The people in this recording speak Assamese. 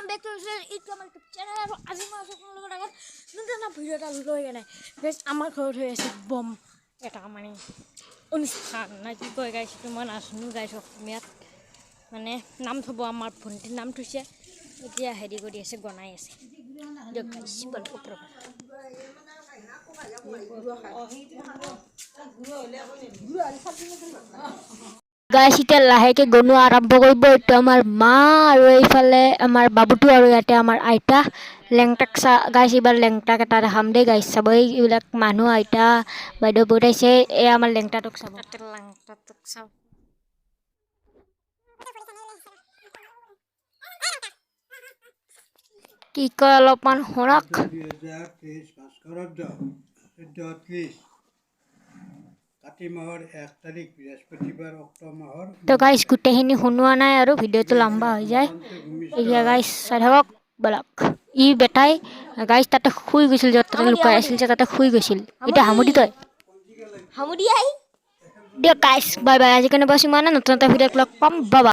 বেক টু এইটো আমাৰ চেনেল আৰু আজি মই আছোঁ আপোনালোকৰ আগত নতুন এটা ভিডিঅ' এটা লৈ কেনে গাইছ আমাৰ ঘৰত হৈ আছে বম এটা মানে অনুষ্ঠান না কি কয় গাইছ এইটো মই নাজানো গাইছ অসমীয়াত মানে নাম থ'ব আমাৰ ভণ্টিৰ নাম থৈছে এতিয়া হেৰি কৰি আছে বনাই আছে দিয়ক গাইছ গাইছ এতিয়া লাহেকে গনোৱা আৰম্ভ কৰিব এইটো আমাৰ মা আৰু এইফালে আমাৰ বাবুটো আৰু ইয়াতে আমাৰ আইতা লেংটাক গাইছ এইবাৰ লেংটাক এটা দেখাম দেই গাইছ চাব এইবিলাক মানুহ আইতা বাইদেউ বহুত আহিছে এই আমাৰ লেংটাটোক চাব কি কয় অলপমান শুনক তো গাইছ গোটেইখিনি শুনোৱা নাই আৰু ভিডিঅ'টো লম্বা হৈ যায় এতিয়া গাইছ চাই থাকক বলক ই বেটাই গাইছ তাতে শুই গৈছিল য'ত তাতে লুকাই আছিল যে তাতে শুই গৈছিল এতিয়া হামুদি তই হামুদি আহি দিয়ক গাইছ বাই বাই আজি কাৰণে বাছ ইমানে নতুন এটা ভিডিঅ'ত লগ পাম বাবা